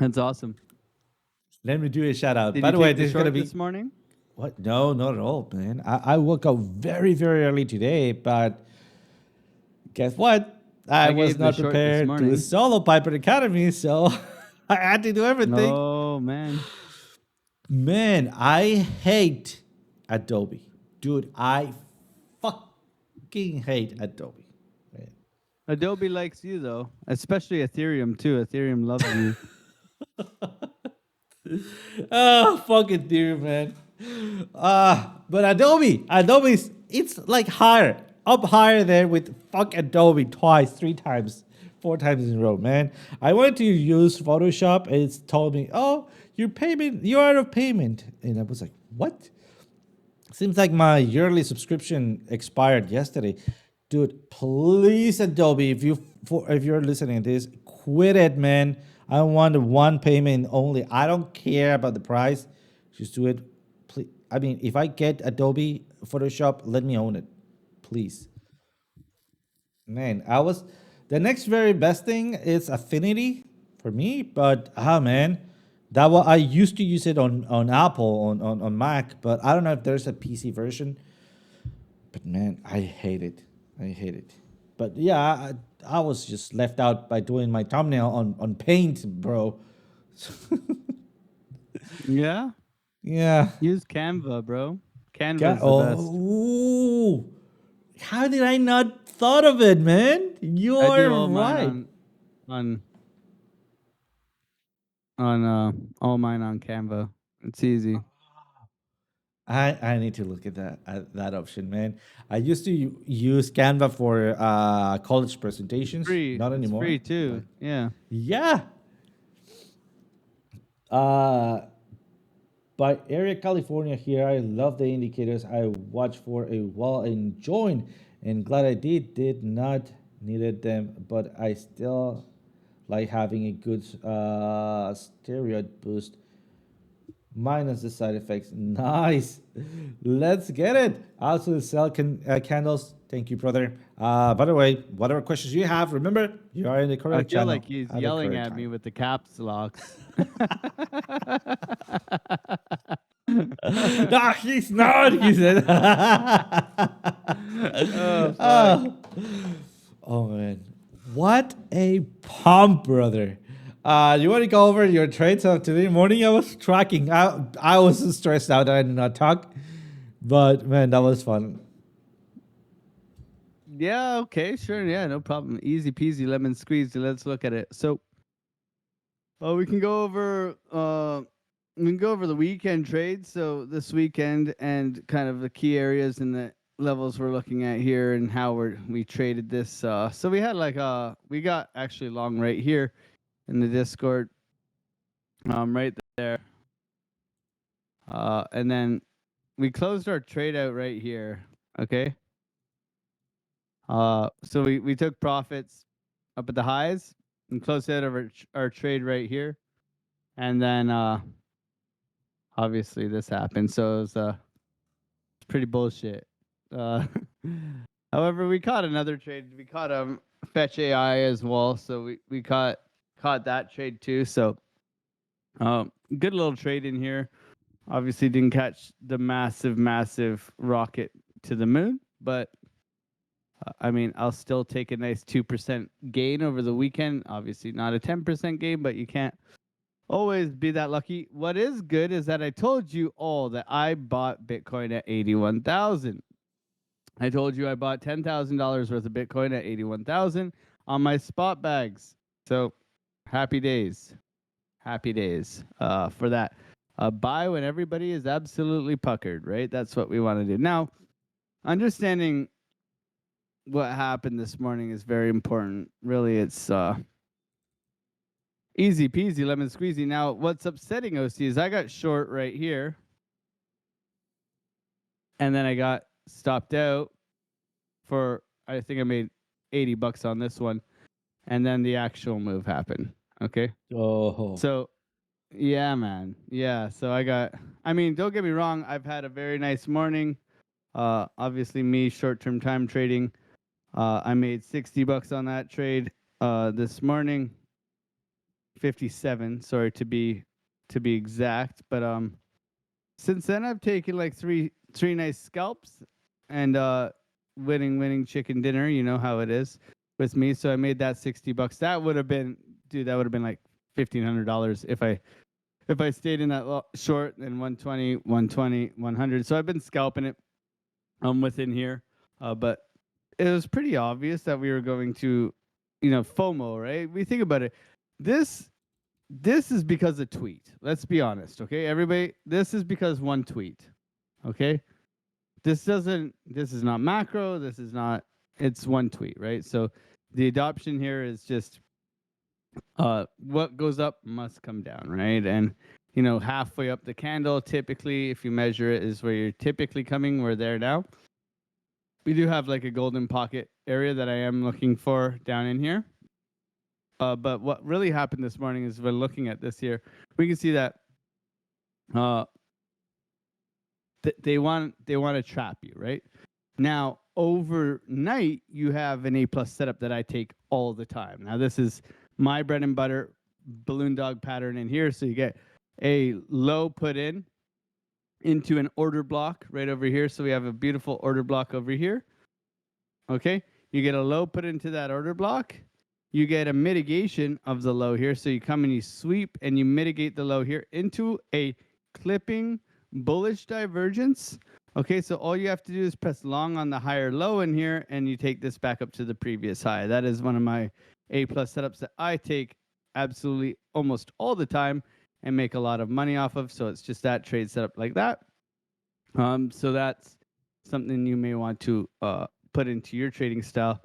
That's awesome. Let me do a shout out. Did By you the way, take the this is gonna short be this morning? what? No, not at all, man. I woke up very, very early today, but guess what? I I was gave the not short this prepared to morning. solo Piper Academy, so I had to do everything. Oh man. Man, I hate Adobe. Dude, I fucking hate Adobe. Man. Adobe likes you though, especially Ethereum too. Ethereum loves you. Oh, fucking dude, man. But Adobe's, it's like higher, up higher there with fuck Adobe twice, three times, four times in a row, man. I wanted to use Photoshop and it's told me, oh, your payment, you're out of payment. And I was like, what? Seems like my yearly subscription expired yesterday. Dude, please Adobe, if you're listening to this, quit it, man. I want one payment only. I don't care about the price. Just do it. Please. I mean, if I get Adobe Photoshop, let me own it. Please. Man, I was the next very best thing is Affinity for me, but man, I used to use it on Apple on Mac, but I don't know if there's a PC version. But man, I hate it. I hate it. But yeah, I was just left out by doing my thumbnail on Paint, bro. Yeah. Yeah. Use Canva, bro. Canva's the best. Oh, how did I not thought of it, man? I You're do all mine right. on on all mine on Canva. It's easy. I need to look at that option, man. I used to use Canva for college It's presentations, free. not It's anymore. free too. But Yeah. yeah, uh, by area California here, I love the indicators I watched for a while and joined, and glad I did. Did not needed them, but I still like having a good steroid boost minus the side effects. Nice. Let's get it. Also, sell candles. Thank you, brother. By the way, whatever questions you have, remember you are in the I correct feel channel like he's at the yelling correct at me time. with the caps locks. No, he's not. He said. Oh fuck. Oh, oh man, what a pump, brother. You want to go over your trades of today morning? I was tracking. I was stressed out. I did not talk, but man, that was fun. Yeah, okay, sure. Yeah, no problem. Easy peasy lemon squeezy. Let's look at it. So we can go over the weekend trades. So this weekend and kind of the key areas and the levels we're looking at here and how we traded this. So we had we got actually long right here in the Discord, right there. And then we closed our trade out right here. Okay. So we took profits up at the highs and closed out of our trade right here, and then obviously this happened. So it was pretty bullshit. Uh, however, we caught another trade. We caught Fetch AI as well. So we caught that trade too. So good little trade in here. Obviously didn't catch the massive rocket to the moon, but I mean, I'll still take a nice 2% gain over the weekend. Obviously, not a 10% gain, but you can't always be that lucky. What is good is that I told you all that I bought Bitcoin at 81,000. I told you I bought $10,000 worth of Bitcoin at 81,000 on my spot bags. So, happy days. Happy days for that. Buy when everybody is absolutely puckered, right? That's what we want to do. Now, understanding what happened this morning is very important. Really, it's easy peasy lemon squeezy. Now, what's upsetting OC is I got short right here, and then I got stopped out for I think I made $80 on this one, and then the actual move happened. Okay, Oh, so yeah, man, yeah. So I got. I mean, don't get me wrong. I've had a very nice morning. Obviously, me short-term time trading. I made $60 on that trade this morning 57. Sorry to be exact, but since then I've taken like three nice scalps and winning chicken dinner. You know how it is with me. So I made that $60. That would have been, dude. That would have been like $1,500 if I stayed in that short and 120, 120, 100. So I've been scalping it within here, but it was pretty obvious that we were going to, FOMO, right? We think about it. This is because of tweet. Let's be honest, okay? Everybody, this is because one tweet. Okay? This is not macro, this is not, it's one tweet, right? So the adoption here is just what goes up must come down, right? And halfway up the candle, typically, if you measure it, is where you're typically coming. We're there now. We do have like a golden pocket area that I am looking for down in here. But what really happened this morning is when looking at this here, we can see that they want to trap you, right? Now, overnight, you have an A+ setup that I take all the time. Now, this is my bread and butter balloon dog pattern in here. So you get a low put into an order block right over here. So we have a beautiful order block over here. Okay. You get a low put into that order block. You get a mitigation of the low here. So you come and you sweep and you mitigate the low here into a clipping bullish divergence. Okay, so all you have to do is press long on the higher low in here, and you take this back up to the previous high. That is one of my A+ setups that I take absolutely almost all the time and make a lot of money off of. So it's just that trade setup like that. So that's something you may want to put into your trading style.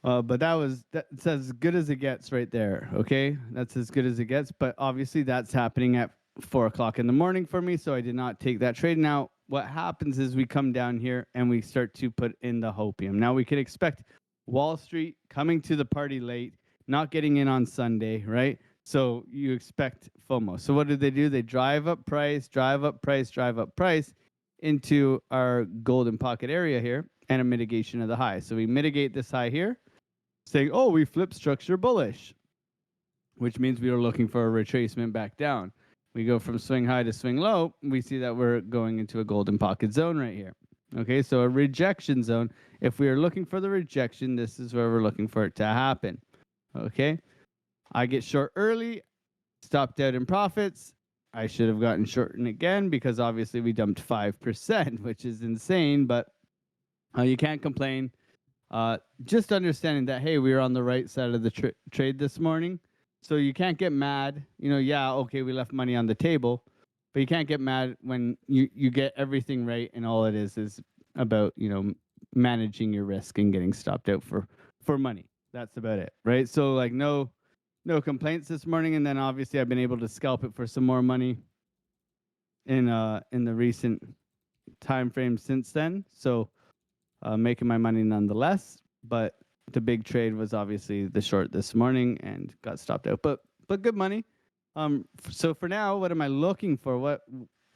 But that's as good as it gets right there. Okay, that's as good as it gets. But obviously that's happening at 4 o'clock in the morning for me, so I did not take that trade. Now, what happens is we come down here and we start to put in the hopium. Now, we could expect Wall Street coming to the party late, not getting in on Sunday, right? So you expect FOMO. So what do? They drive up price, drive up price, drive up price into our golden pocket area here and a mitigation of the high. So we mitigate this high here, saying, oh, we flip structure bullish, which means we are looking for a retracement back down. We go from swing high to swing low. We see that we're going into a golden pocket zone right here. Okay, so a rejection zone. If we are looking for the rejection, this is where we're looking for it to happen. Okay, I get short early, stopped out in profits. I should have gotten short again because obviously we dumped 5%, which is insane, but you can't complain. Just understanding that, hey, we were on the right side of the trade this morning. So you can't get mad, yeah, okay, we left money on the table, but you can't get mad when you get everything right and all it is about, managing your risk and getting stopped out for money. That's about it, right? So like no complaints this morning, and then obviously I've been able to scalp it for some more money in the recent time frame since then. So making my money nonetheless, but the big trade was obviously the short this morning and got stopped out, but good money. So for now, what am I looking for? What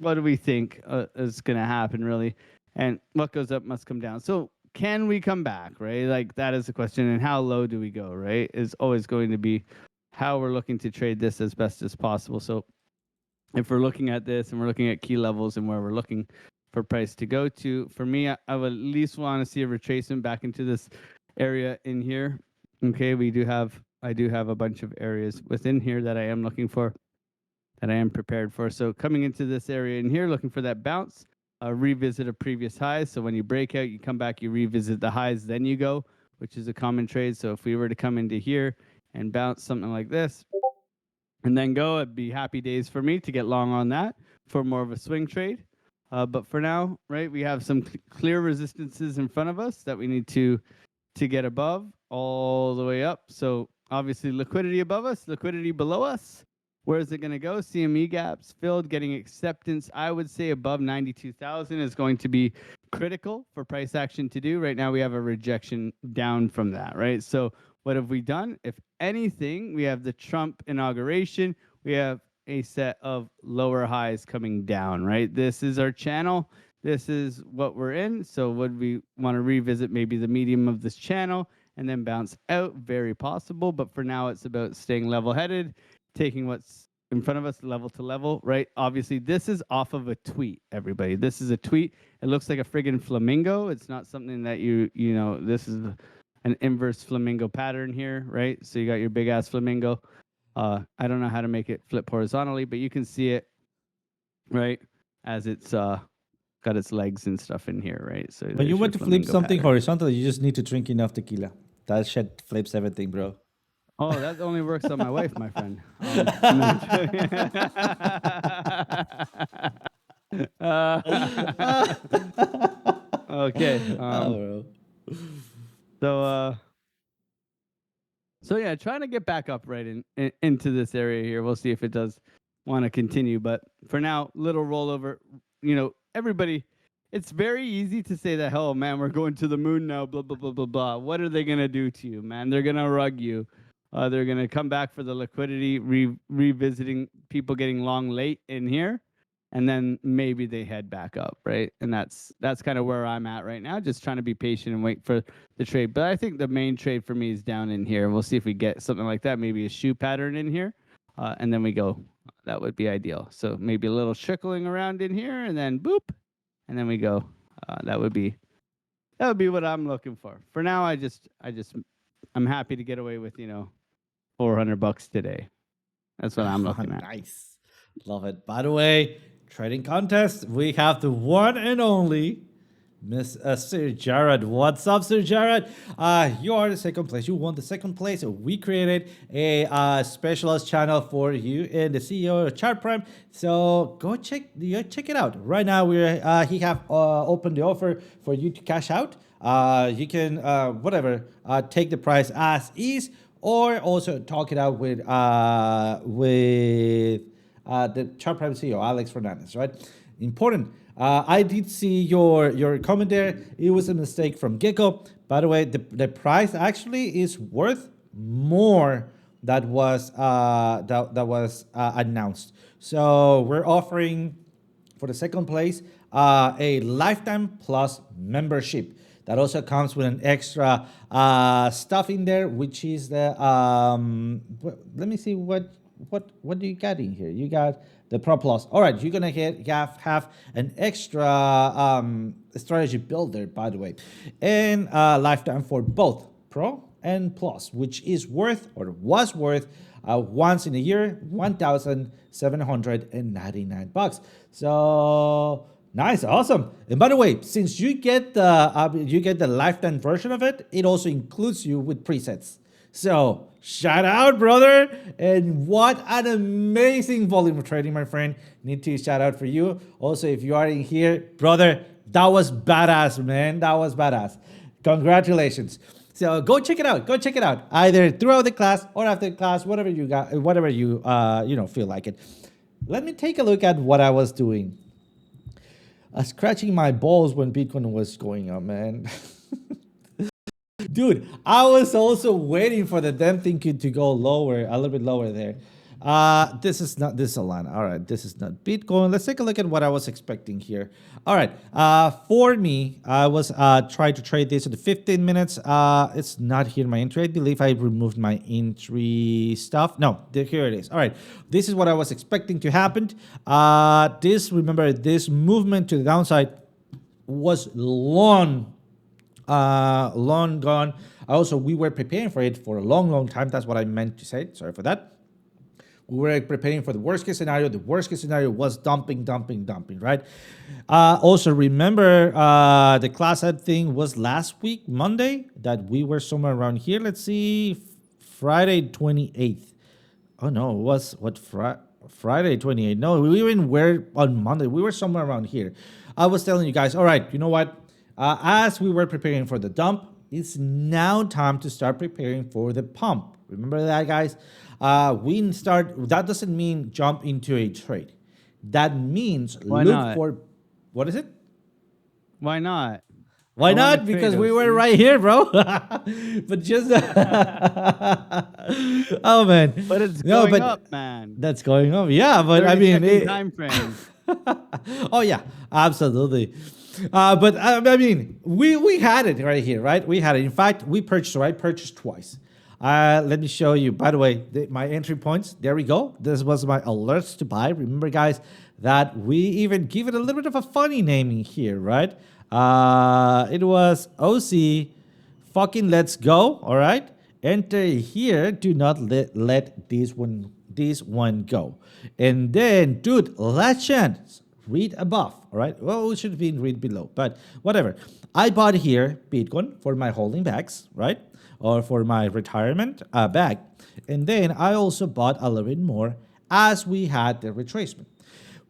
do we think is going to happen really? And what goes up must come down. So can we come back, right? Like that is the question. And how low do we go, right? Is always going to be how we're looking to trade this as best as possible. So if we're looking at this and we're looking at key levels and where we're looking for price to go to, for me, I would at least want to see a retracement back into this area in here. Okay, I do have a bunch of areas within here that I am looking for, that I am prepared for. So coming into this area in here, looking for that bounce, revisit a previous high. So when you break out, you come back, you revisit the highs, then you go, which is a common trade. So if we were to come into here and bounce something like this and then go, it'd be happy days for me to get long on that for more of a swing trade. But for now, right, we have some clear resistances in front of us that we need to get above all the way up. So obviously liquidity above us, liquidity below us. Where is it going to go? CME gaps filled, getting acceptance. I would say above 92,000 is going to be critical for price action to do. Right now we have a rejection down from that, right? So what have we done? If anything, we have the Trump inauguration. We have a set of lower highs coming down, right? This is our channel. This is what we're in. So would we want to revisit maybe the medium of this channel and then bounce out. Very possible, but for now, it's about staying level-headed, taking what's in front of us level to level, right? Obviously, this is off of a tweet, everybody. This is a tweet. It looks like a friggin' flamingo. It's not something that you know, this is an inverse flamingo pattern here, right? So you got your big ass flamingo. I don't know how to make it flip horizontally, but you can see it, right? As it's got its legs and stuff in here, right? So When you there's want your to flip flamingo something pattern. horizontally, you just need to drink enough tequila. That shit flips everything, bro. Oh, that only works on my wife, my friend. Okay. Oh, bro. So so yeah, trying to get back up right into this area here. We'll see if it does want to continue, but for now, little rollover. You know, everybody. It's very easy to say that, oh man, we're going to the moon now. Blah blah blah blah blah. What are they gonna do to you, man? They're gonna rug you. They're gonna come back for the liquidity, revisiting people getting long late in here, and then maybe they head back up, right? And that's kind of where I'm at right now, just trying to be patient and wait for the trade. But I think the main trade for me is down in here. We'll see if we get something like that, maybe a shoe pattern in here, and then we go. That would be ideal. So maybe a little trickling around in here, and then boop, and then we go. That would be what I'm looking for. For now, I'm happy to get away with $400 today. That's what I'm looking at. Nice. Love it. By the way, trading contest, we have the one and only Miss Sir Jared. What's up, Sir Jared? You are the second place. You won the second place. We created a specialist channel for you and the CEO of Chart Prime. So go check it out. Right now, he have opened the offer for you to cash out. You can take the price as is, or also talk it out with the Chart Prime CEO, Alex Fernandez, right? Important. I did see your comment there. It was a mistake from Gecko. By the way, the price actually is worth more that was announced. So we're offering for the second place a lifetime plus membership. That also comes with an extra stuff in there, which is the let me see what do you got in here? You got the Pro Plus. All right, you're gonna have an extra strategy builder, by the way, and lifetime for both Pro and Plus, which is worth or was worth once in a year $1,799. So nice, awesome. And by the way, since you get the lifetime version of it, it also includes you with presets. So shout out, brother. And what an amazing volume of trading, my friend. Need to shout out for you. Also, if you are in here, brother, that was badass, man. That was badass. Congratulations. So go check it out. Go check it out. Either throughout the class or after the class, whatever you feel like it. Let me take a look at what I was doing. Scratching my balls when Bitcoin was going up, man. Dude, I was also waiting for the damn thing to go lower, a little bit lower there. This is Solana. All right, this is not Bitcoin. Let's take a look at what I was expecting here. All right, for me, I was trying to trade this at the 15 minutes. It's not here in my entry. I believe I removed my entry stuff. No, here it is. All right, this is what I was expecting to happen. Remember, this movement to the downside was long gone. Also, we were preparing for it for a long time. That's what I meant to say. Sorry for that. We were preparing for the worst case scenario. The worst case scenario was dumping, right? Also, remember the class ad thing was last week, Monday, that we were somewhere around here. Let's see, Friday 28th. Oh no, it was Friday 28th. No, we even were on Monday. We were somewhere around here. I was telling you guys, all right, you know what? As we were preparing for the dump, it's now time to start preparing for the pump. Remember that, guys? That doesn't mean jump into a trade. That means for, what is it? Why not? Why not? Because we were right here, bro. But just, oh man. But it's going up, man. That's going up. Yeah, but I mean, time frame. Oh yeah, absolutely. But I mean, we had it right here, right? We had it. In fact, we purchased, right? Purchased twice. Let me show you. By the way, my entry points. There we go. This was my alerts to buy. Remember, guys, that we even give it a little bit of a funny naming here, right? It was OC fucking let's go. All right. Enter here. Do not let this one go. And then, dude, last chance. Read above, all right? Well, it should be read below, but whatever. I bought here Bitcoin for my holding bags, right? Or for my retirement bag. And then I also bought a little bit more as we had the retracement.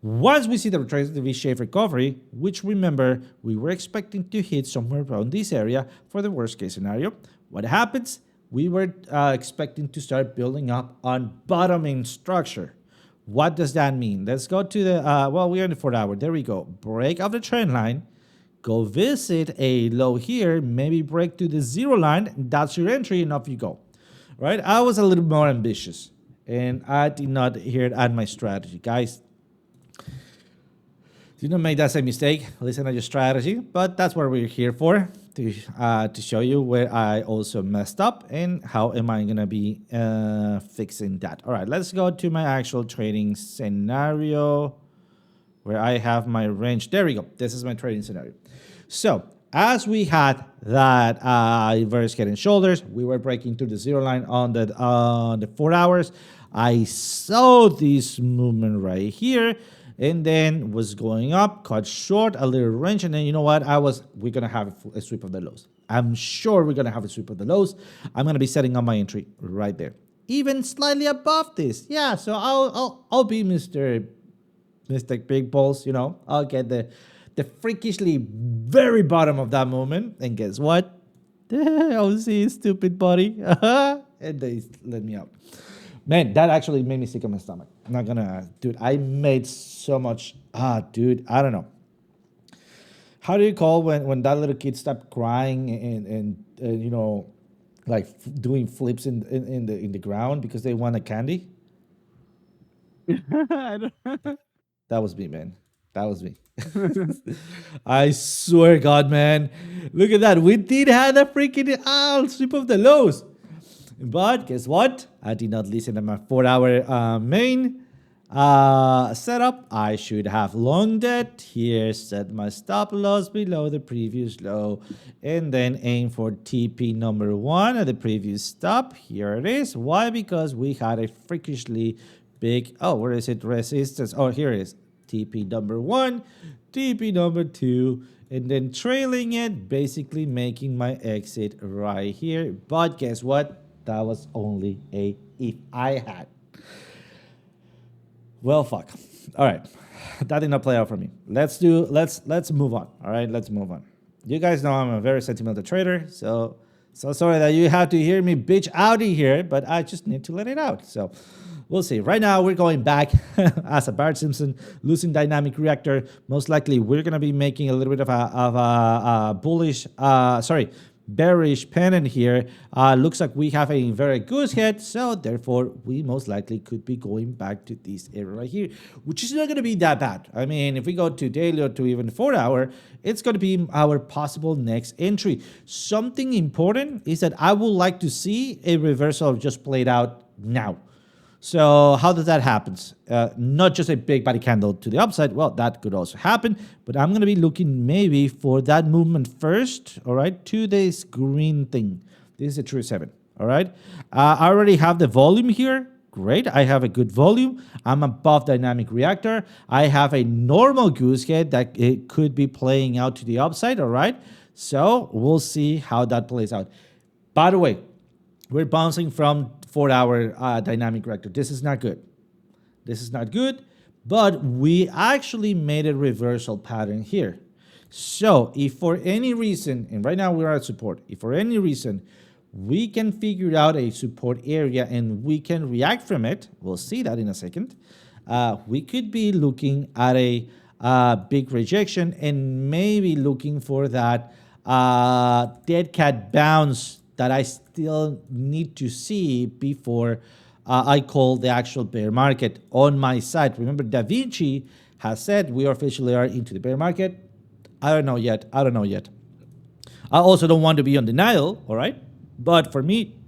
Once we see the retracement, the V-shaped recovery, which remember, we were expecting to hit somewhere around this area for the worst case scenario. What happens? We were expecting to start building up on bottoming structure. What does that mean? Let's go to the, well, we're in the 4th hour. There we go. Break of the trend line. Go visit a low here. Maybe break to the 0 line. That's your entry and off you go. Right? I was a little more ambitious. And I did not hear it at my strategy. Guys, do not make that same mistake. Listen to your strategy. But that's what we're here for. To show you where I also messed up and how am I gonna be fixing that. All right, let's go to my actual trading scenario where I have my range. There we go. This is my trading scenario. So as we had that inverse head and shoulders, we were breaking through the 0 line on the 4 hours. I saw this movement right here. And then was going up, cut short, a little range, and then you know what? We're gonna have a sweep of the lows. I'm sure we're gonna have a sweep of the lows. I'm gonna be setting up my entry right there, even slightly above this. Yeah, so I'll be Mr. Big Balls. You know, I'll get the freakishly very bottom of that moment, and guess what? I'll see stupid buddy, and they let me out. Man, that actually made me sick of my stomach. I'm not gonna, dude, I made so much, dude, I don't know. How do you call when that little kid stopped crying and you know, like doing flips in the ground because they want a candy? I don't That was me, man. That was me. I swear God, man. Look at that. We did have a freaking sweep of the lows. But guess what? I did not listen to my 4-hour main setup. I should have longed it. Here, set my stop loss below the previous low. And then aim for TP number 1 at the previous stop. Here it is. Why? Because we had a freakishly big, oh, where is it? Resistance. Oh, here it is. TP number 1, TP number 2. And then trailing it, basically making my exit right here. But guess what? That was only a if I had. Well, fuck. All right, that did not play out for me. Let's move on. All right, let's move on. You guys know I'm a very sentimental trader, so sorry that you have to hear me bitch out here, but I just need to let it out. So we'll see. Right now, we're going back as a Bart Simpson, losing dynamic reactor. Most likely, we're gonna be making a little bit of a bullish, bearish pennant here. Looks like we have a very good head, so therefore we most likely could be going back to this area right here, which is not going to be that bad. I mean, if we go to daily or to even 4 hour, it's going to be our possible next entry. Something important is that I would like to see a reversal just played out now. So how does that happen? Not just a big body candle to the upside. Well, that could also happen, but I'm going to be looking maybe for that movement first, all right, to this green thing. This is a true 7, all right? I already have the volume here. Great, I have a good volume. I'm above dynamic reactor. I have a normal goose head that it could be playing out to the upside, all right? So we'll see how that plays out. By the way, we're bouncing from 4-hour dynamic reactor. This is not good. This is not good, but we actually made a reversal pattern here. So if for any reason, and right now we're at support, if for any reason we can figure out a support area and we can react from it, we'll see that in a second, we could be looking at a big rejection and maybe looking for that dead cat bounce that I still need to see before I call the actual bear market on my side. Remember, Da Vinci has said we officially are into the bear market. I don't know yet. I don't know yet. I also don't want to be on denial, all right? But for me,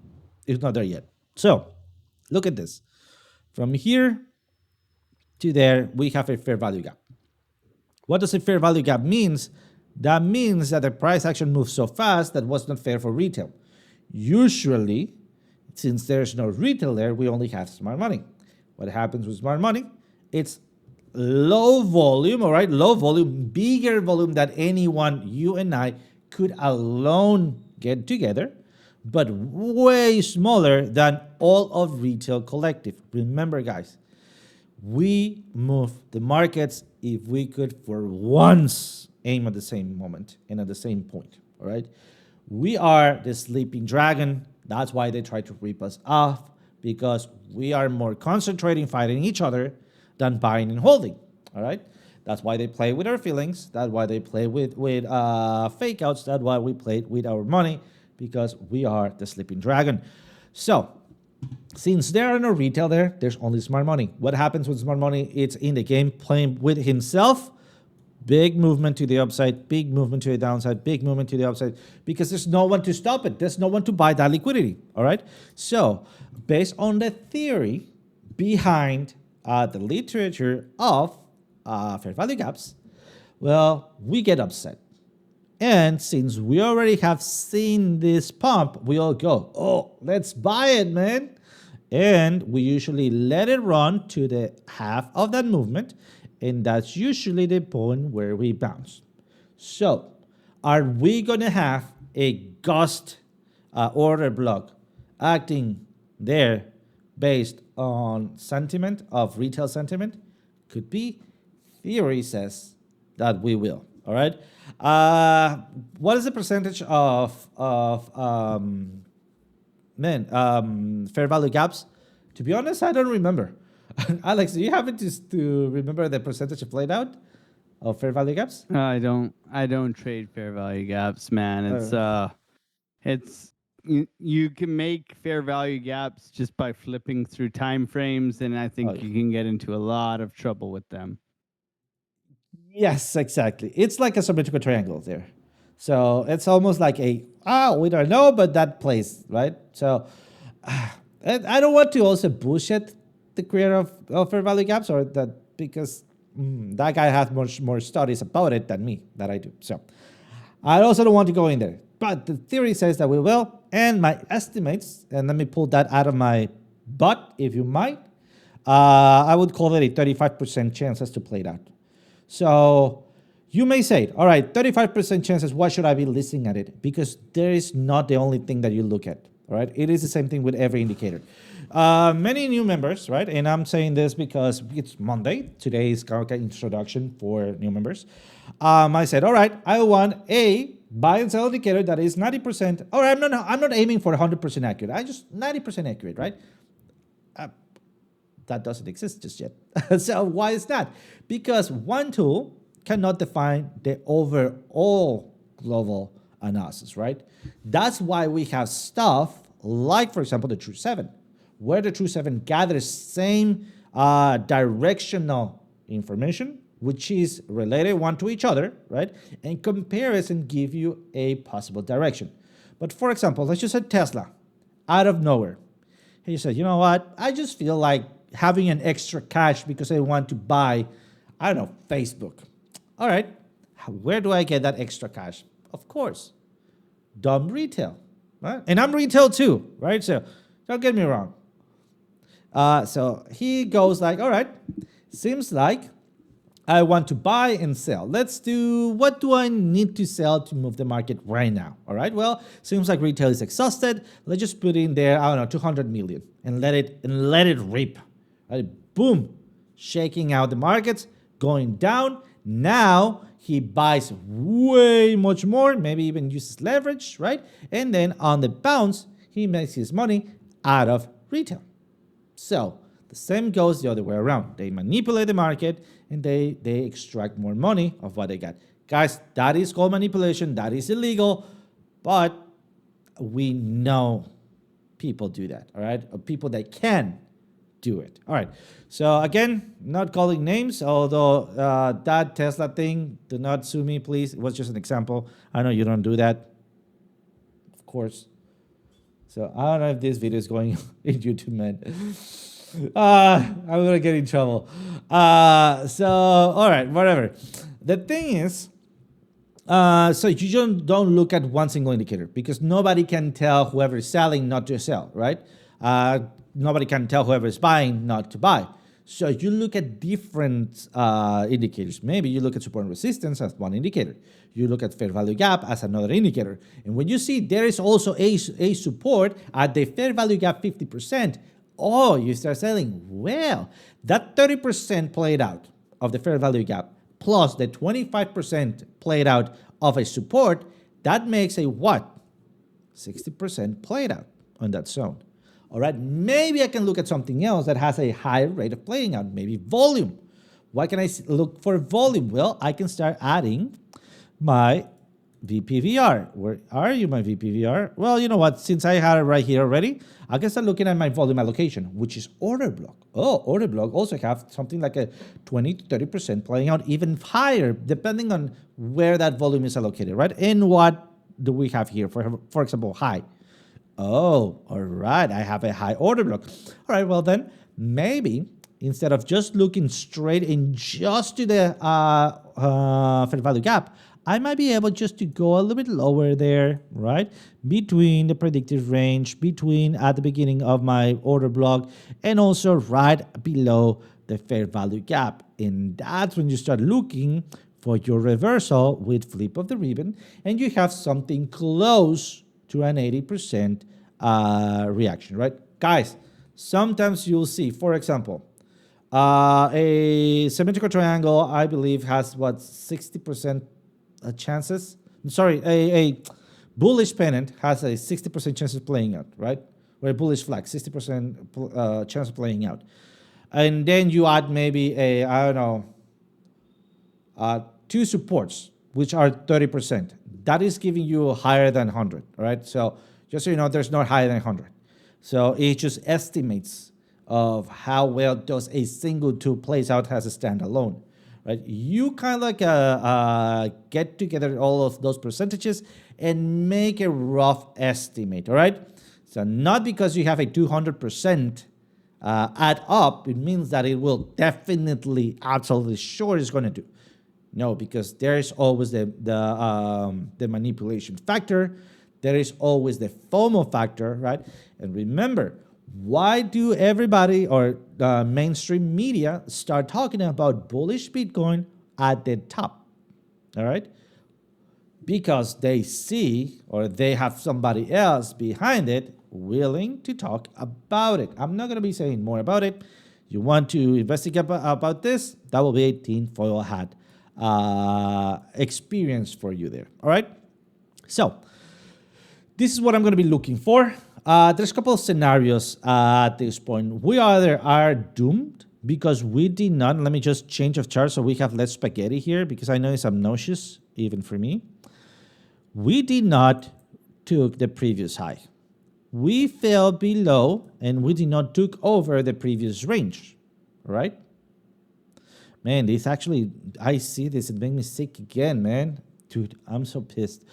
it's not there yet. So look at this. From here to there, we have a fair value gap. What does a fair value gap means? That means that the price action moves so fast that was not fair for retail. Usually, since there's no retail there, we only have smart money. What happens with smart money? It's low volume, all right? Low volume, bigger volume than anyone, you and I, could alone get together, but way smaller than all of retail collective. Remember, guys, we move the markets if we could for once aim at the same moment and at the same point, all right? We are the sleeping dragon. That's why they try to rip us off, because we are more concentrating fighting each other than buying and holding, all right? That's why they play with our feelings. That's why they play with fake outs. That's why we play with our money, because we are the sleeping dragon. So since there are no retail there, there's only smart money. What happens with smart money? It's in the game playing with himself. Big movement to the upside, big movement to the downside, big movement to the upside, because there's no one to stop it. There's no one to buy that liquidity, all right? So based on the theory behind the literature of fair value gaps, well, we get upset. And since we already have seen this pump, we all go, oh, let's buy it, man. And we usually let it run to the half of that movement, and that's usually the point where we bounce. So are we going to have a ghost order block acting there based on sentiment of retail sentiment? Could be. Theory says that we will. All right. What is the percentage of fair value gaps? To be honest, I don't remember. Alex, do you happen to remember the percentage of played out of fair value gaps? I don't trade fair value gaps, man. It's you can make fair value gaps just by flipping through time frames, and I think you can get into a lot of trouble with them. Yes, exactly. It's like a symmetrical triangle there. So it's almost like we don't know, but that plays, right? So I don't want to also bullshit the creator of fair value gaps, or that, because that guy has much more studies about it than me, that I do. So I also don't want to go in there. But the theory says that we will, and my estimates, and let me pull that out of my butt, if you might, I would call it a 35% chances to play that. So you may say, all right, 35% chances, why should I be listening at it? Because there is not the only thing that you look at, all right? It is the same thing with every indicator. Many new members, right? And I'm saying this because it's Monday. Today is kind of an introduction for new members. I said, all right, I want a buy and sell indicator that is 90%. All right, I'm not aiming for 100% accurate. I just 90% accurate, right? That doesn't exist just yet. So why is that? Because one tool cannot define the overall global analysis, right? That's why we have stuff like, for example, the True 7, where the True 7 gathers same directional information, which is related one to each other, right? And compares and give you a possible direction. But for example, let's just say Tesla, out of nowhere. He said, you know what? I just feel like having an extra cash because I want to buy, I don't know, Facebook. All right, where do I get that extra cash? Of course, dumb retail, right? And I'm retail too, right? So don't get me wrong. So he goes like, all right, seems like I want to buy and sell. Let's do, what do I need to sell to move the market right now? All right, well, seems like retail is exhausted. Let's just put in there, I don't know, 200 million and let it rip. Right? Boom, shaking out the markets, going down. Now he buys way much more, maybe even uses leverage, right? And then on the bounce, he makes his money out of retail. So the same goes the other way around. They manipulate the market and they extract more money of what they got. Guys, that is called manipulation. That is illegal, but we know people do that, all right? Or people that can do it. All right. So again, not calling names, although that Tesla thing, do not sue me, please. It was just an example. I know you don't do that, of course. So I don't know if this video is going in YouTube, man. I'm gonna get in trouble. So all right, whatever. The thing is, so you don't look at one single indicator because nobody can tell whoever is selling not to sell, right? Nobody can tell whoever is buying not to buy. So you look at different indicators. Maybe you look at support and resistance as one indicator. You look at fair value gap as another indicator. And when you see there is also a support at the fair value gap 50%, oh, you start selling. Well, that 30% played out of the fair value gap plus the 25% played out of a support, that makes a what? 60% played out on that zone. All right, maybe I can look at something else that has a higher rate of playing out, maybe volume. Why can I look for volume? Well, I can start adding my VPVR. Where are you, my VPVR? Well, you know what? Since I had it right here already, I can start looking at my volume allocation, which is order block. Oh, order block also have something like a 20 to 30% playing out, even higher, depending on where that volume is allocated, right? And what do we have here? For example, high. Oh, all right. I have a high order block. All right. Well, then maybe instead of just looking straight in just to the fair value gap, I might be able just to go a little bit lower there, right? Between the predicted range, between at the beginning of my order block, and also right below the fair value gap. And that's when you start looking for your reversal with flip of the ribbon, and you have something close to an 80% reaction, right? Guys, sometimes you'll see, for example, a symmetrical triangle, I believe, has what, 60% chances? Sorry, a bullish pennant has a 60% chance of playing out, right? Or a bullish flag, 60% chance of playing out. And then you add maybe a, I don't know, two supports, which are 30%. That is giving you higher than 100, right? So just so you know, there's not higher than 100. So it just estimates of how well does a single two plays out as a standalone, right? You kind of like get together all of those percentages and make a rough estimate, all right? So not because you have a 200% add up, it means that it will definitely, absolutely sure it's going to do. No, because there's always the manipulation factor. There is always the FOMO factor, right? And remember, why do everybody or mainstream media start talking about bullish Bitcoin at the top? All right? Because they see or they have somebody else behind it willing to talk about it. I'm not going to be saying more about it. You want to investigate about this? That will be a tinfoil hat experience for you there. All right. So this is what I'm going to be looking for. There's a couple of scenarios at this point. We either are doomed because we did not. Let me just change of chart so we have less spaghetti here because I know it's obnoxious even for me. We did not took the previous high. We fell below and we did not took over the previous range. All right. Man, this actually, I see this, it made me sick again, man. Dude, I'm so pissed.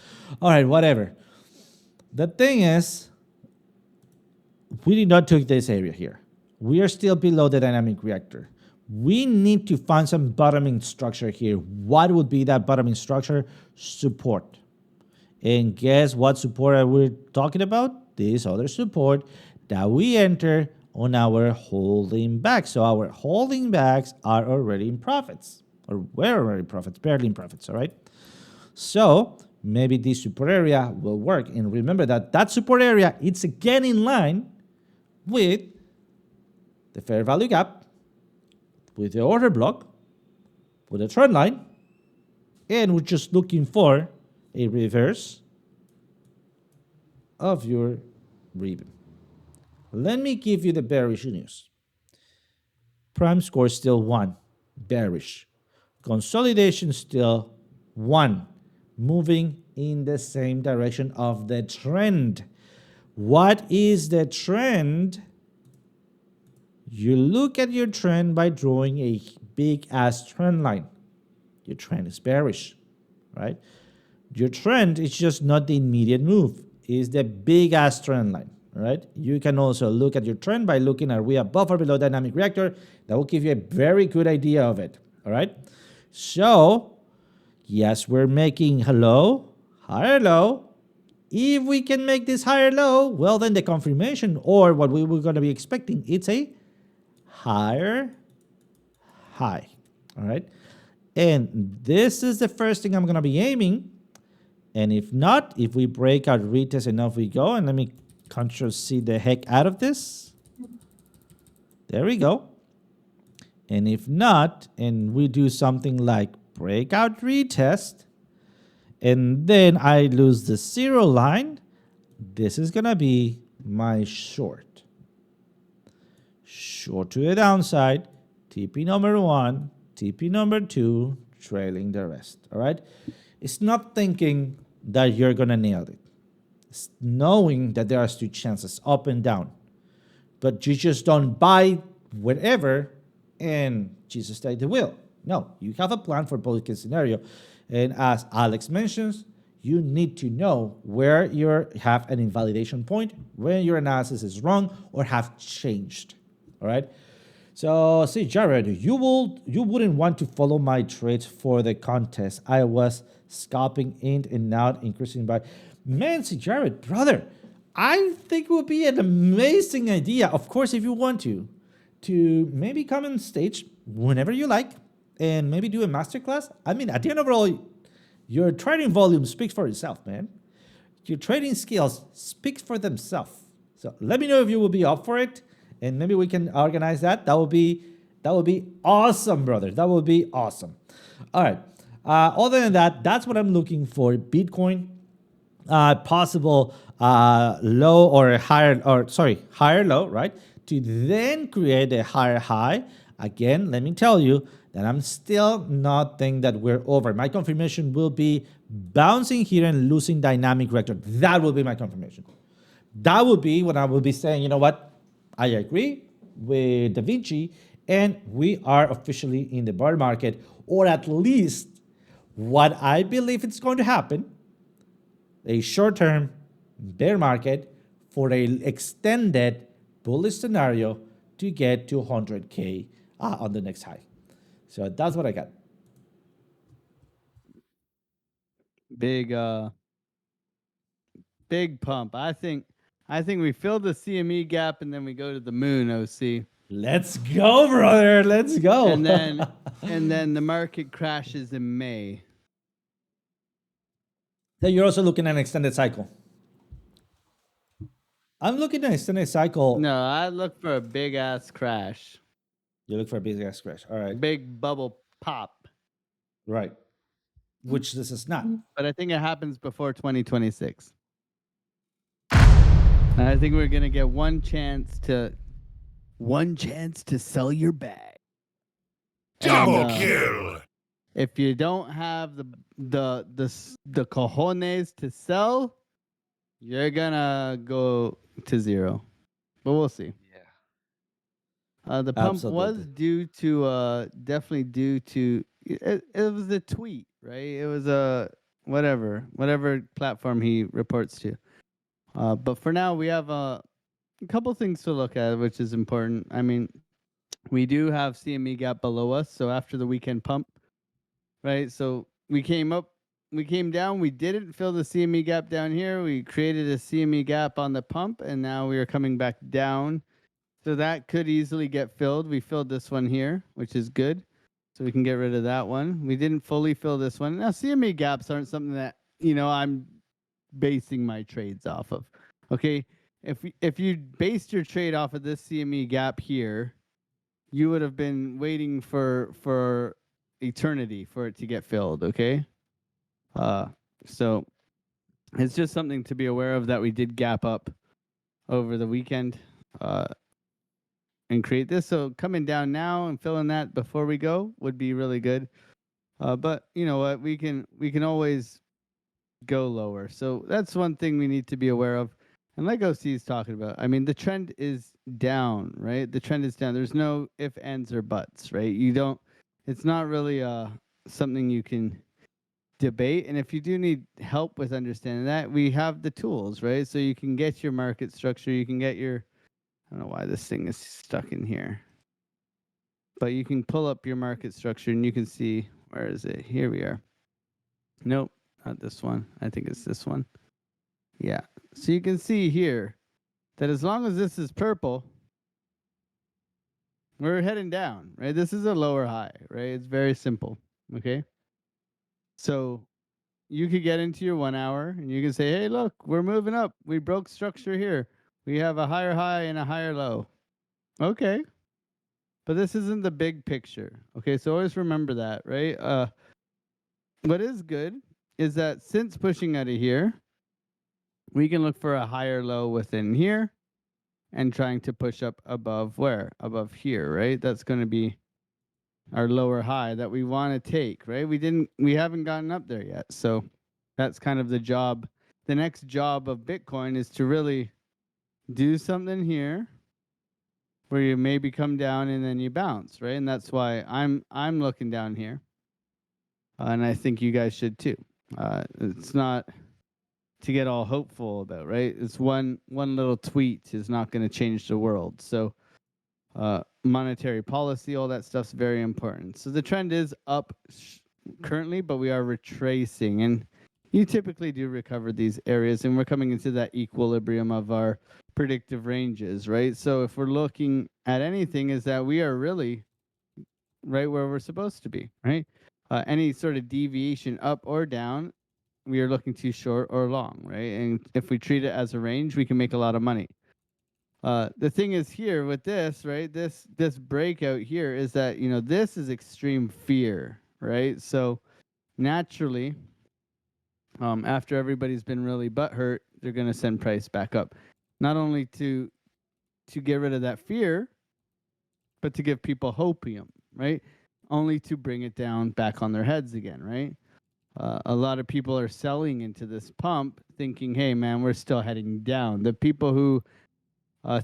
All right, whatever. The thing is, we did not took this area here. We are still below the dynamic reactor. We need to find some bottoming structure here. What would be that bottoming structure? Support. And guess what support are we talking about? This other support that we enter on our holding back. So our holding backs are already in profits, or were already profits, barely in profits, all right? So maybe this support area will work. And remember that that support area, it's again in line with the fair value gap, with the order block, with the trend line, and we're just looking for a reverse of your ribbon. Let me give you the bearish news. Prime score still 1, bearish. Consolidation still 1, moving in the same direction of the trend. What is the trend? You look at your trend by drawing a big ass trend line. Your trend is bearish, right? Your trend is just not the immediate move, it's the big ass trend line, right? You can also look at your trend by looking at we above or below dynamic reactor. That will give you a very good idea of it, all right? So, yes, we're making hello, higher low. If we can make this higher low, well, then the confirmation or what we were going to be expecting, it's a higher high, all right? And this is the first thing I'm going to be aiming. And if not, if we break out retest enough, we go. And let me Control C the heck out of this. There we go. And if not, and we do something like breakout retest, and then I lose the 0 line, this is going to be my short. Short to the downside, TP number 1, TP number 2, trailing the rest, all right? It's not thinking that you're going to nail it. It's knowing that there are 2 chances, up and down. But you just don't buy whatever and Jesus take the wheel. No, you have a plan for both case scenario. And as Alex mentions, you need to know where you have an invalidation point, when your analysis is wrong or have changed, all right? So, see, Jared, you wouldn't want to follow my trades for the contest. I was scalping in and out, increasing by. Man, see, Jared, brother, I think it would be an amazing idea. Of course, if you want to maybe come on stage whenever you like and maybe do a masterclass. I mean, at the end of it all, your trading volume speaks for itself, man. Your trading skills speaks for themselves. So let me know if you will be up for it, and maybe we can organize that. That would be awesome, brother. That would be awesome. All right. Other than that, that's what I'm looking for. Bitcoin, possible low or higher, or sorry, higher low, right? To then create a higher high. Again, let me tell you that I'm still not thinking that we're over. My confirmation will be bouncing here and losing dynamic reactor. That will be my confirmation. That will be when I will be saying, you know what? I agree with Da Vinci, and we are officially in the bear market, or at least what I believe it's going to happen, a short-term bear market for an extended bullish scenario to get to 100K on the next high. So that's what I got. Big big pump. I think we fill the CME gap and then we go to the moon, OC. Let's go, brother. Let's go. And then the market crashes in May. Then you're also looking at an extended cycle. I'm looking at an extended cycle. No, I look for a big ass crash. You look for a big ass crash. All right. Big bubble pop. Right. Which this is not. But I think it happens before 2026. And I think we're gonna get one chance to sell your bag. Double kill. If you don't have the cojones to sell, you're gonna go to zero. But we'll see. Yeah. The pump Absolutely. was due to definitely due to it was a tweet, right? It was a whatever platform he reports to. But for now, we have a couple things to look at, which is important. I mean, we do have CME gap below us, so after the weekend pump, right? So we came up, we came down, we didn't fill the CME gap down here. We created a CME gap on the pump, and now we are coming back down. So that could easily get filled. We filled this one here, which is good. So we can get rid of that one. We didn't fully fill this one. Now, CME gaps aren't something that, I'm basing my trades off of. Okay, if you based your trade off of this CME gap here, you would have been waiting for eternity for it to get filled. Okay, so it's just something to be aware of that we did gap up over the weekend, and create this. So coming down now and filling that before we go would be really good. But you know what, we can always go lower. So that's one thing we need to be aware of. And like OC is talking about, I mean, the trend is down, right? The trend is down. There's no if, ands, or buts, right? You don't. It's not really something you can debate. And if you do need help with understanding that, we have the tools, right? So you can get your market structure. You can get your. I don't know why this thing is stuck in here, but you can pull up your market structure and you can see, where is it? Here we are. Nope, not this one. I think it's this one. Yeah. So you can see here that as long as this is purple, we're heading down, right? This is a lower high, right? It's very simple. Okay. So you could get into your 1 hour and you can say, hey, look, we're moving up. We broke structure here. We have a higher high and a higher low. Okay. But this isn't the big picture. Okay. So always remember that, right? What is good is that since pushing out of here, we can look for a higher low within here and trying to push up above where? Above here, right? That's going to be our lower high that we want to take, right? We haven't gotten up there yet. So that's kind of the job. The next job of Bitcoin is to really do something here where you maybe come down and then you bounce, right? And that's why I'm looking down here. And I think you guys should too. It's not to get all hopeful about, right? It's one little tweet is not going to change the world. So monetary policy, all that stuff's very important. So the trend is up currently, but we are retracing, and you typically do recover these areas, and we're coming into that equilibrium of our predictive ranges, right? So if we're looking at anything, is that we are really right where we're supposed to be, right? Any sort of deviation up or down, we are looking too short or long, right? And if we treat it as a range, we can make a lot of money. The thing is here with this, right? This breakout here is that, you know, this is extreme fear, right? So naturally, after everybody's been really butthurt, they're going to send price back up, not only to get rid of that fear, but to give people hopium, right? Only to bring it down back on their heads again, right? A lot of people are selling into this pump thinking, hey, man, we're still heading down. The people who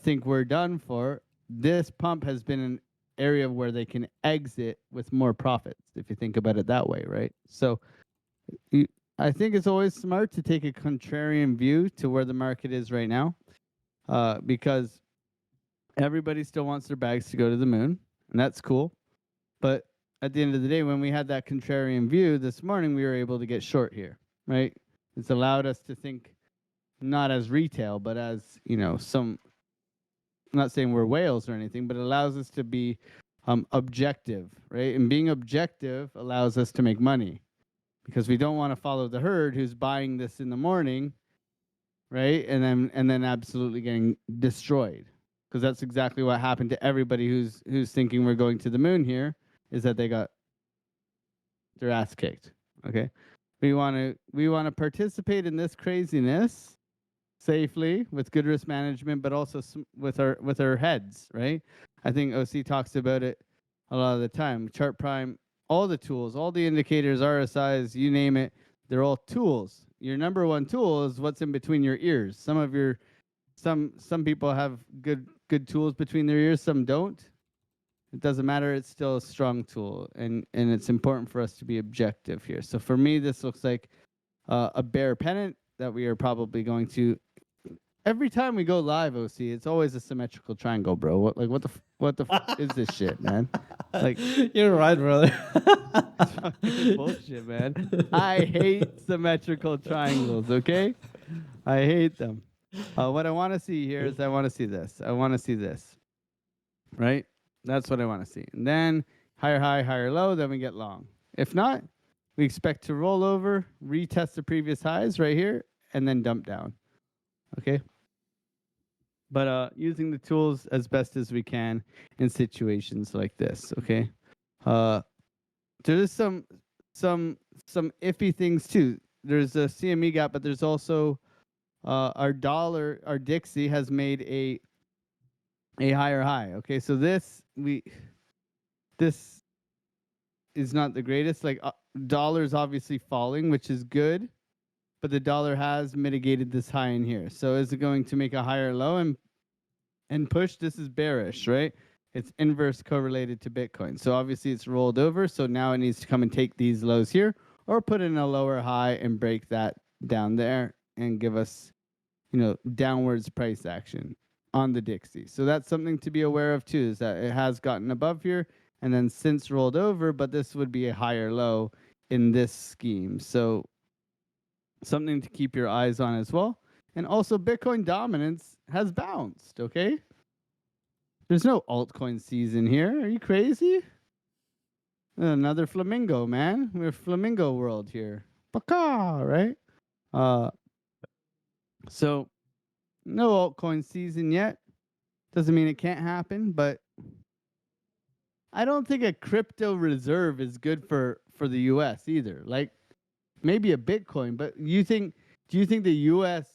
think we're done for, this pump has been an area where they can exit with more profits, if you think about it that way, right? So I think it's always smart to take a contrarian view to where the market is right now, because everybody still wants their bags to go to the moon, and that's cool. But at the end of the day, when we had that contrarian view this morning, we were able to get short here, right? It's allowed us to think not as retail, but as, you know, some, I'm not saying we're whales or anything, but it allows us to be objective, right? And being objective allows us to make money because we don't want to follow the herd who's buying this in the morning, right? And then absolutely getting destroyed, because that's exactly what happened to everybody who's thinking we're going to the moon here, is that they got their ass kicked. Okay, we want to participate in this craziness safely with good risk management, but also with our heads, right? I think OC talks about it a lot of the time. Chart Prime, all the tools, all the indicators, RSIs, you name it, they're all tools. Your number one tool is what's in between your ears. Some people have good tools between their ears, some don't. It doesn't matter. It's still a strong tool, and it's important for us to be objective here. So for me, this looks like a bear pennant that we are probably going to. Every time we go live, OC, it's always a symmetrical triangle, bro. What the is this shit, man? Like, You're right, brother. it's fucking bullshit, man. I hate symmetrical triangles. Okay, I hate them. What I want to see here is I want to see this. I want to see this, right? That's what I want to see. And then higher high, higher low, then we get long. If not, we expect to roll over, retest the previous highs right here, and then dump down. Okay? But using the tools as best as we can in situations like this, okay? There's some iffy things too. There's a CME gap, but there's also our Dixie has made a higher high. Okay, so this is not the greatest. Like dollar's obviously falling, which is good, but the dollar has mitigated this high in here. So is it going to make a higher low and push? This is bearish, right? It's inverse correlated to Bitcoin. So obviously it's rolled over. So now it needs to come and take these lows here or put in a lower high and break that down there and give us, downwards price action on the Dixie. So that's something to be aware of too, is that it has gotten above here and then since rolled over, but this would be a higher low in this scheme. So something to keep your eyes on as well. And also Bitcoin dominance has bounced, okay? There's no altcoin season here. Are you crazy? Another flamingo, man. We're flamingo world here. Baka, right? So no altcoin season yet. Doesn't mean it can't happen, but I don't think a crypto reserve is good for the US either. Like maybe a Bitcoin, but do you think the US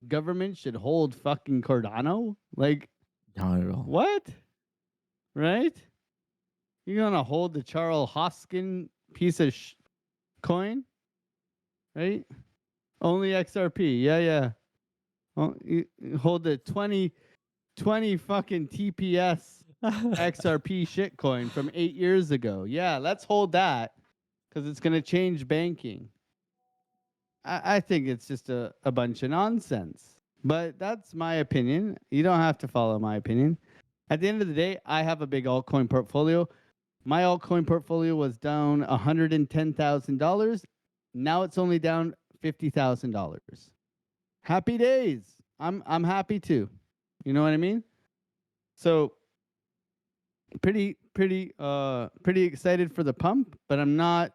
government should hold fucking Cardano? Like Not at all. what? Right? You're gonna hold the Charles Hoskin piece of coin, right? Only XRP. Yeah, yeah. Oh, you hold the 20 fucking TPS XRP shitcoin from 8 years ago. Yeah, let's hold that because it's gonna change banking. I think it's just a bunch of nonsense. But that's my opinion. You don't have to follow my opinion. At the end of the day, I have a big altcoin portfolio. My altcoin portfolio was down $110,000. Now it's only down $50,000. Happy days. I'm happy too. You know what I mean? So pretty excited for the pump, but I'm not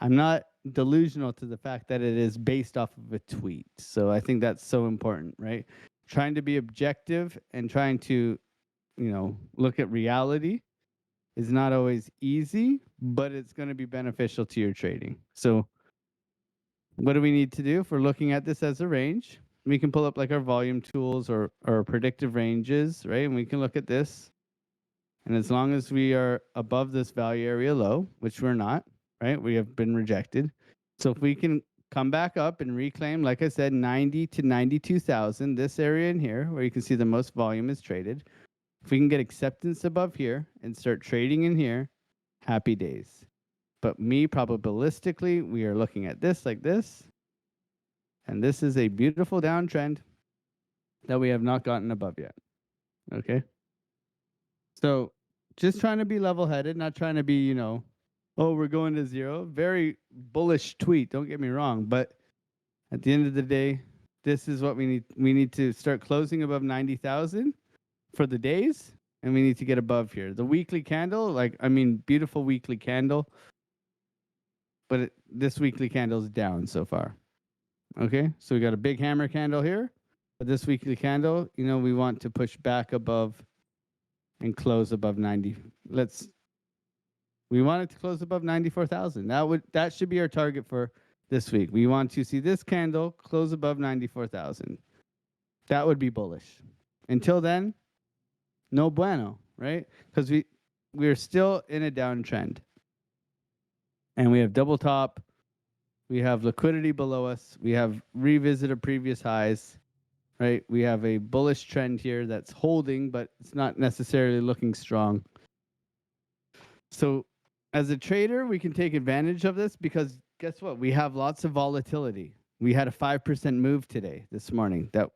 I'm not delusional to the fact that it is based off of a tweet. So I think that's so important, right? Trying to be objective and trying to, look at reality is not always easy, but it's going to be beneficial to your trading. So what do we need to do if we're looking at this as a range? We can pull up like our volume tools or predictive ranges, right? And we can look at this. And as long as we are above this value area low, which we're not, right? We have been rejected. So if we can come back up and reclaim, like I said, 90 to 92,000, this area in here where you can see the most volume is traded. If we can get acceptance above here and start trading in here, happy days. But me, probabilistically, we are looking at this like this. And this is a beautiful downtrend that we have not gotten above yet. Okay. So just trying to be level headed, not trying to be, oh, we're going to zero. Very bullish tweet. Don't get me wrong. But at the end of the day, this is what we need. We need to start closing above 90,000 for the days. And we need to get above here. The weekly candle, beautiful weekly candle. But this weekly candle is down so far. Okay. So we got a big hammer candle here. But this weekly candle, we want to push back above and close above 90. We want it to close above 94,000. That should be our target for this week. We want to see this candle close above 94,000. That would be bullish. Until then, no bueno, right? Because we're still in a downtrend. And we have double top. We have liquidity below us. We have revisited previous highs. Right? We have a bullish trend here that's holding, but it's not necessarily looking strong. So as a trader, we can take advantage of this because guess what? We have lots of volatility. We had a 5% move today, this morning, that,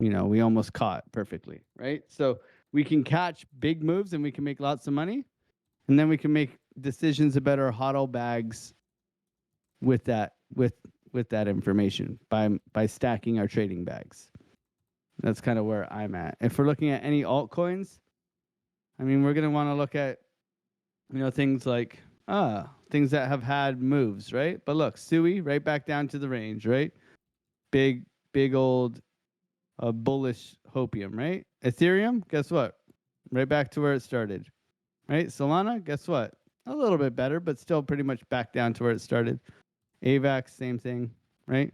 we almost caught perfectly, right? So we can catch big moves and we can make lots of money. And then we can make decisions about our hodl bags with that, with that information by stacking our trading bags. That's kind of where I'm at. If we're looking at any altcoins, we're going to want to look at, things like, things that have had moves, right? But look, SUI, right back down to the range, right? Big old bullish hopium, right? Ethereum, guess what? Right back to where it started, right? Solana, guess what? A little bit better, but still pretty much back down to where it started. AVAX, same thing, right?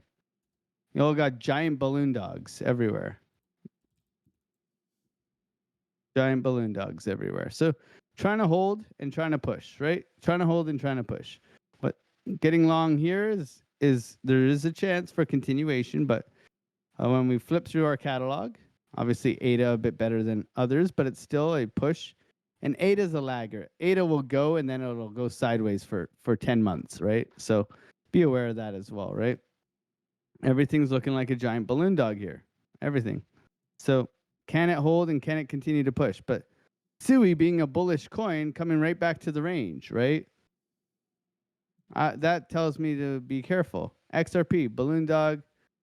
You all got giant balloon dogs everywhere. Giant balloon dogs everywhere. So trying to hold and trying to push, right? Trying to hold and trying to push. But getting long here is there is a chance for continuation, but when we flip through our catalog, obviously ADA a bit better than others, but it's still a push. And ADA is a lagger. ADA will go and then it'll go sideways for 10 months, right? So be aware of that as well, right? Everything's looking like a giant balloon dog here. Everything. So can it hold and can it continue to push? But SUI being a bullish coin coming right back to the range, right? That tells me to be careful. XRP, balloon dog,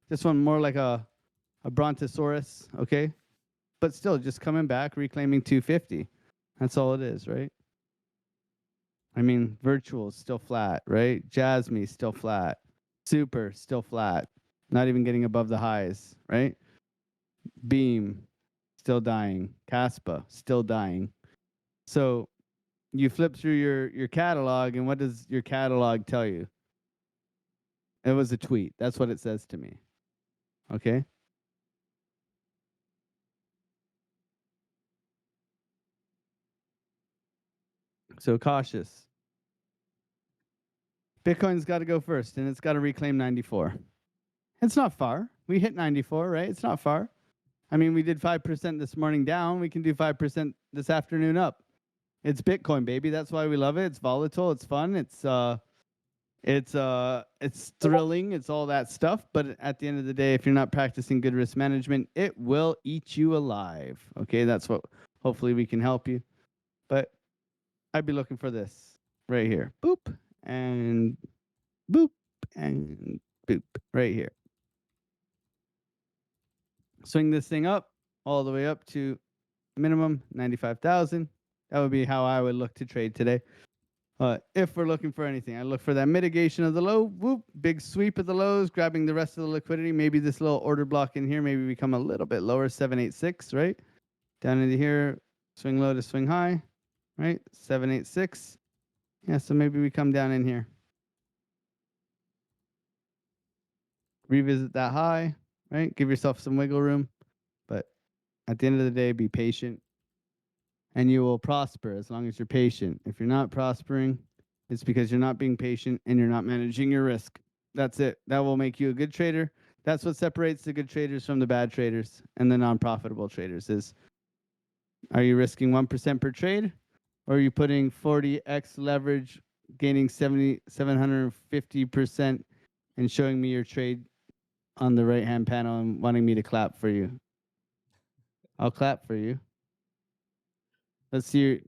this one more like a brontosaurus, okay? But still just coming back, reclaiming 250. That's all it is, right? I mean, virtual still flat, right? Jasmy still flat. Super still flat. Not even getting above the highs, right? Beam still dying. Caspa still dying. So you flip through your catalog, and what does your catalog tell you? It was a tweet. That's what it says to me. Okay? So cautious. Bitcoin's got to go first, and it's got to reclaim 94. It's not far. We hit 94, right? It's not far. I mean, we did 5% this morning down. We can do 5% this afternoon up. It's Bitcoin, baby. That's why we love it. It's volatile. It's fun. It's thrilling. It's all that stuff. But at the end of the day, if you're not practicing good risk management, it will eat you alive. Okay, that's what. Hopefully, we can help you. But I'd be looking for this right here. Boop and boop and boop right here. Swing this thing up all the way up to minimum 95,000. That would be how I would look to trade today. If we're looking for anything, I look for that mitigation of the low, whoop, big sweep of the lows, grabbing the rest of the liquidity. Maybe this little order block in here, maybe become a little bit lower, 786, right? Down into here, swing low to swing high, right? 786. Yeah, so maybe we come down in here. Revisit that high, right? Give yourself some wiggle room. But at the end of the day, be patient. And you will prosper as long as you're patient. If you're not prospering, it's because you're not being patient and you're not managing your risk. That's it. That will make you a good trader. That's what separates the good traders from the bad traders and the non-profitable traders is, are you risking 1% per trade? Or are you putting 40x leverage, gaining 750% and showing me your trade on the right-hand panel and wanting me to clap for you? I'll clap for you. Let's see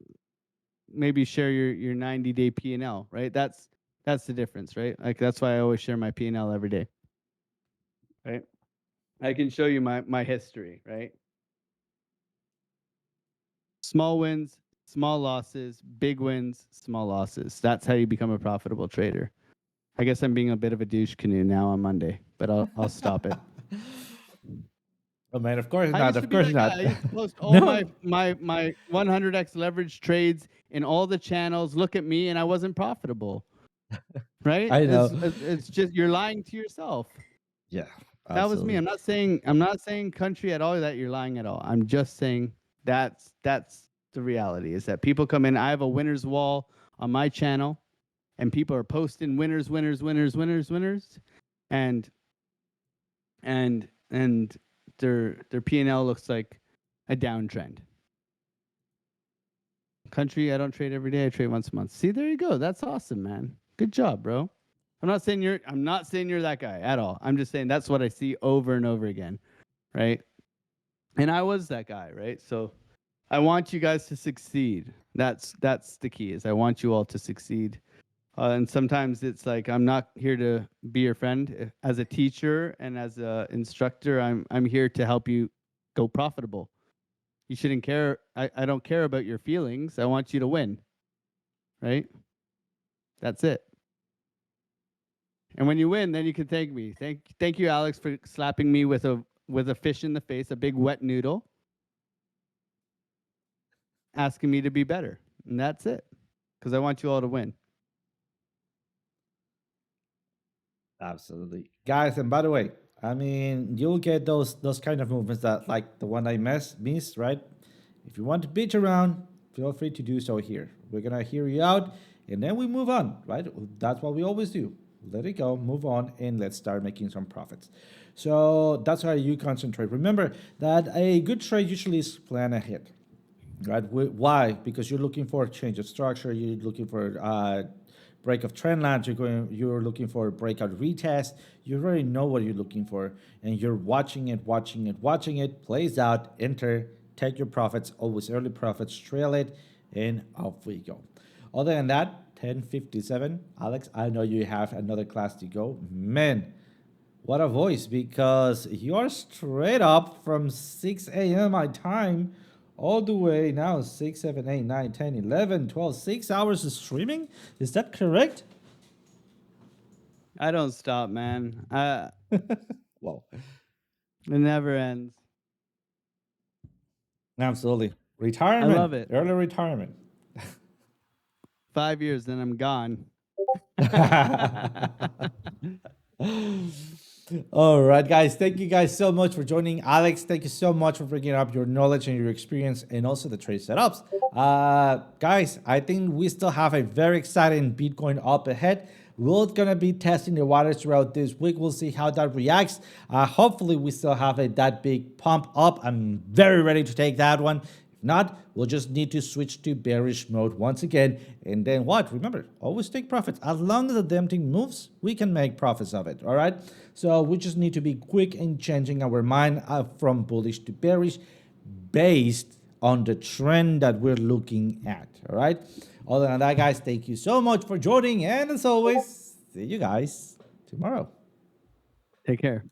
maybe share your 90-day P&L, right? That's the difference, right? Like that's why I always share my P&L every day. Right? I can show you my history, right? Small wins, small losses, big wins, small losses. That's how you become a profitable trader. I guess I'm being a bit of a douche canoe now on Monday, but I'll stop it. Oh man, of course I not. used to Of be course that not. guy. I used to post all No. my 100x leverage trades in all the channels. Look at me, and I wasn't profitable. Right? I know. It's just you're lying to yourself. Yeah. That was me. I'm not saying country at all that you're lying at all. I'm just saying that's the reality is that people come in. I have a winners wall on my channel, and people are posting winners, winners, winners, winners, winners, and their P&L looks like a downtrend. Country, I don't trade every day. I trade once a month. See, there you go. That's awesome, man. Good job, bro. I'm not saying you're that guy at all. I'm just saying that's what I see over and over again, right? And I was that guy, right? So I want you guys to succeed. That's the key. Is I want you all to succeed. And sometimes it's like I'm not here to be your friend. As a teacher and as an instructor, I'm here to help you go profitable. You shouldn't care. I don't care about your feelings. I want you to win. Right? That's it. And when you win, then you can thank me. Thank you, Alex, for slapping me with a fish in the face, a big wet noodle, asking me to be better. And that's it. Because I want you all to win. Absolutely, guys. And by the way, I mean you'll get those kind of movements that like the one I missed, right? If you want to bitch around, feel free to do so here. We're gonna hear you out, and then we move on, right? That's what we always do. let it go, move on, and let's start making some profits. So that's how you concentrate. Remember that a good trade usually is plan ahead, right? Why? Because you're looking for a change of structure. You're looking for break of trend lines. You're looking for a breakout retest. You already know what you're looking for, and you're watching it, watching it, watching it plays out. Enter, take your profits. Always early profits. Trail it, and off we go. Other than that, 10:57. Alex, I know you have another class to go. Man, what a voice, because you're straight up from 6 a.m. my time all the way now 6, 7, 8, 9, 10, 11, 12, 6 hours of streaming. Is that correct? I don't stop, man. Well, It never ends. absolutely. Retirement. love it. Early retirement. 5 years, then I'm gone. All right, guys. Thank you guys so much for joining. Alex, thank you so much for bringing up your knowledge and your experience and also the trade setups. Guys, I think we still have a very exciting Bitcoin up ahead. We're going to be testing the waters throughout this week. We'll see how that reacts. Hopefully, we still have that big pump up. I'm very ready to take that one. If not, we'll just need to switch to bearish mode once again. And then what? Remember, always take profits. As long as the damn thing moves, we can make profits of it, all right? So we just need to be quick in changing our mind from bullish to bearish based on the trend that we're looking at, all right? Other than that, guys, thank you so much for joining. And as always, see you guys tomorrow. Take care.